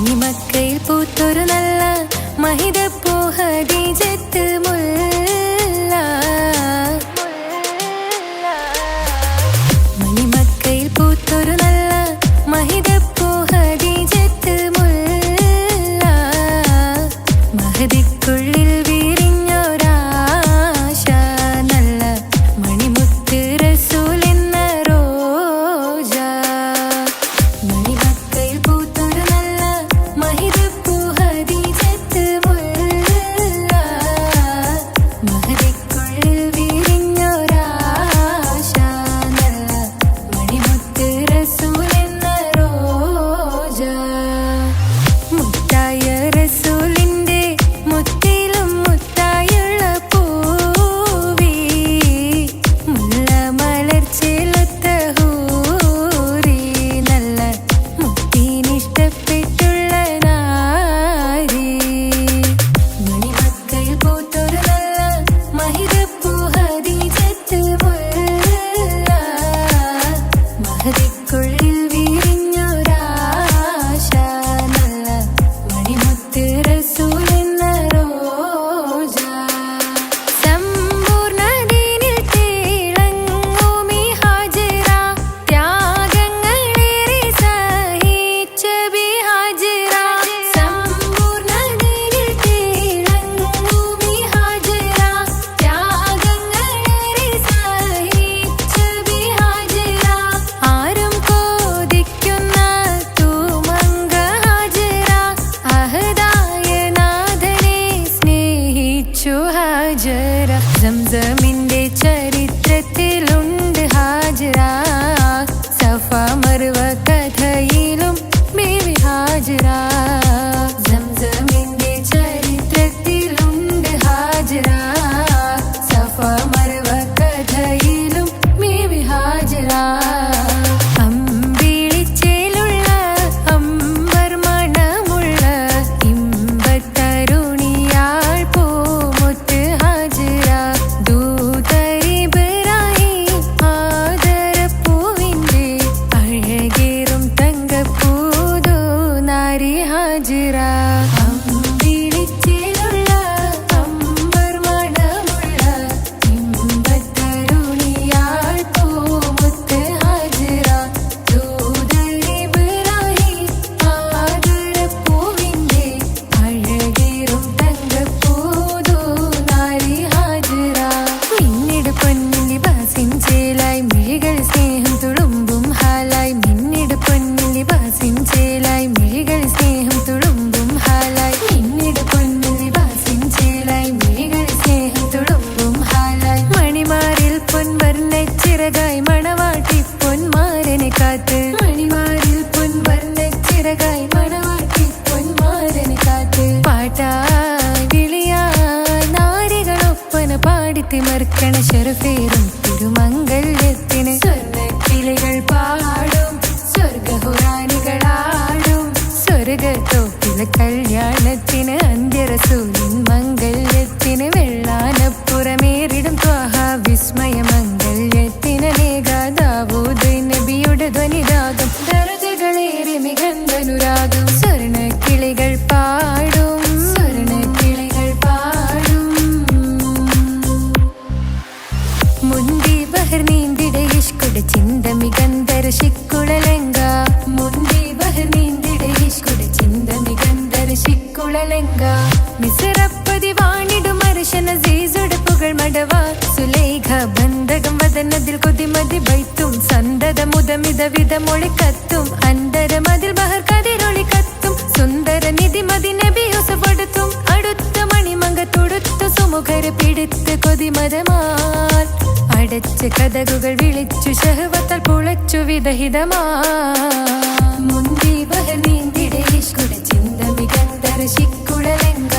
D: മണിമക്കയിൽ പൂത്തൊരു നല്ല മഹിതപ്പൂ ഹദീജത്ത് മുല്ല. മണിമക്കയിൽ പൂത്തൊരു നല്ല മഹിതപ്പൂ ഹദീജത്ത് മുല്ല. മഹദിക്കുള്ളിൽ വിരിഞ്ഞൊരാശ നല്ല മണിമുത്ത് റസൂൽ എന്ന റോജ. മണിമക്കയിൽ പൂത്തൊരു നല്ല മഹിതപ്പൂ ഹദീജത്ത് മുല്ല. മഹദിക്കുള്ളിൽ വിരിഞ്ഞൊരാശ നല്ല മണിമുത്ത് റസൂൽ എന്ന റോജ. മുത്തായ റസൂലിന്റെ മുത്തിലും മുത്തായുള്ള പൂവി മുല്ല മലർച്ചേലൊത്ത ഹൂറി നല്ല മുത്തിനിഷ്ടപ്പെട്ടുള്ള നാരി. മണിമക്കയിൽ പൂത്തൊരു നല്ല മഹിതപ്പൂ ഹദീജത്ത് മുല്ല. മഹദിക്കുള്ളിൽ വിരിഞ്ഞൊരാശ നല്ല മണിമുത്ത് റസൂൽ എന്ന റോജ. സമ്പൂർണ്ണദീനിൽ തിളങ്ങുമീ ഹാജറ. ത്യാഗങ്ങളേറെ സഹിച്ച ബി ഹാജറ. സമ്പൂർണ്ണദീനിൽ തിളങ്ങുമീ ഹാജറ. ത്യാഗങ്ങളേറെ സഹിച്ച ബി ഹാജറ. ആരും കോതിക്കുന്ന തൂമങ്ക ഹാജറ. അഹദായ നാഥനെ സ്നേഹിച്ചു ഹാജറ. സംസമിന്റെ ചരിത്രത്തിലുണ്ട് ഹാജറ. സഫ മർവ കഥയിലും ബീവി ഹാജറ. സംസമിന്റെ ചരിത്രത്തിലുണ്ട് ഹാജറ. സഫ മർവ കഥയിലും ബീവി ഹാജറ. അമ്പിളിച്ചേലുള്ള അമ്പർ മണമുള്ള ഇമ്പത്തരുണിയാൾ പൂമുത്ത് ഹാജറ. ദൂതരിബ്രാഹിം ആദരപ്പൂവിന്റെ അഴകേറും തങ്കപ്പൂതോ നാരി ഹാജറ. അമ്പിളിച്ചേലുള്ള അമ്പർ മണമുള്ള ഇമ്പത്തരുണിയാൾ പൂമുത്ത് ഹാജറ. ദൂതരിബ്രാഹിം ആദരപ്പൂവിന്റെ അഴകേറും തങ്കപ്പൂതോ നാരി ഹാജറ. മിന്നിട് പൊന്നിൻ ലിബാസിൻ ചേലായി മിഴികൾ സ്നേഹം തുളുമ്പും ഹാലായി. മിന്നിട് പൊന്നിൻ ലിബാസിൻ ചേലായി മിഴികൾ സ്നേഹം തുളുമ്പും ഹാലായി. മിന്നിട് പൊന്നിൻ ലിബാസിൻ ചേലായി മിഴികൾ സ്നേഹം തുളുമ്പും ഹാലായി. മണിമാറിൽ പൊൻവർണ്ണച്ചിറകായി മണവാട്ടി പൊന്മാരനെ കാത്ത്. മണിമാറിൽ പൊൻവർണ്ണച്ചിറകായി മണവാട്ടി പൊന്മാരനെ കാത്ത്. പാട്ടായി വിളിയായി നാരികളൊപ്പന പാടിത്തിമർക്കണ ശരഫേറും തിരുമംഗല്യത്തിന്. സ്വർണ്ണക്കിളികൾ പാടും സ്വർഗഹുറാനികളാടും സ്വർഗത്തോപ്പിലെ കല്യാണത്തിന്. അന്ത്യറസൂലിൻ മംഗല്യത്തിന്. വെള്ളാനപ്പുറമേറിടും ത്വാഹ വിസ്മയ മംഗല്യത്തിന്. ദാവൂദ് നബിയുടെ ധ്വനിരാഗം ദരജകളേറെ മികന്ധനുരാഗം. സ്വർണ്ണക്കിളികൾ പാടും സ്വർണ്ണക്കിളികൾ പാടും. മുന്തി ബഹർ നീന്തിടെ ഇഷ്കുടെ ചിന്ത മികന്ധര ശിക്കുളലങ്ക. മുന്തി ബഹർ നീന്തിടെ ഇഷ്കുടെ ചിന്ത മികന്ധര ശിക്കുളലങ്ക. മിസറപ്പതി വാണിടും അർശന സീസുടെ പുകൾ മടവ. സുലൈഖ ബന്ധകം വദനതിൽ കൊതിമതി ബൈത്തും. സന്തത മുതമിത വിധമൊളി കത്തും. അന്തരമതിൽ ബഹർ കതിരൊളി കത്തും. സുന്ദര നിധി മതി നബി യൂസഫെടുത്തും. അടുത്ത മണിമങ്ക തൊടുത്ത സുമുഖരെ പിടിത്ത് കൊതിമതമാൽ. അടച്ച കഥകുകൾ വിളിച്ചു ശഹവത്താൽ പുളച്ചു വിദഹിതമാ. മുന്തി ബഹർ നീന്തിടെ ഇഷ്കുടെ ചിന്ത മികന്ധര ശിക്കുളലങ്ക.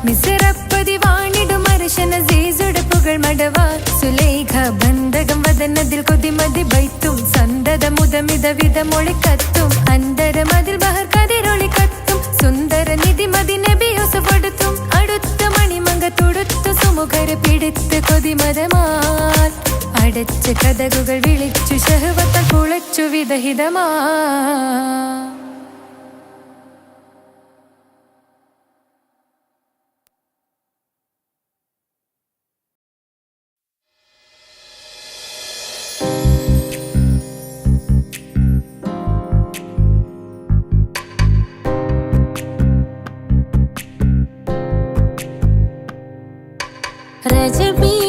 D: മിസറപ്പതി വാണിടും അർശന സീസുടെ പുകൾ മടവ. സുലൈഖ ബന്ധകം വദനതിൽ കൊതിമതി ബൈത്തും. സന്തത മുതമിത വിധമൊളി കത്തും. അന്തരമതിൽ ബഹർ കതിരൊളി കത്തും. സുന്ദര നിധി മതി നബി യൂസഫെടുത്തും. അടുത്ത മണിമങ്ക തൊടുത്ത സുമുഖരെ പിടിത്ത് കൊതിമതമാൽ. അടച്ച കഥകുകൾ വിളിച്ചു ശഹവത്താൽ പുളച്ചു വിദഹിതമാ. रजबी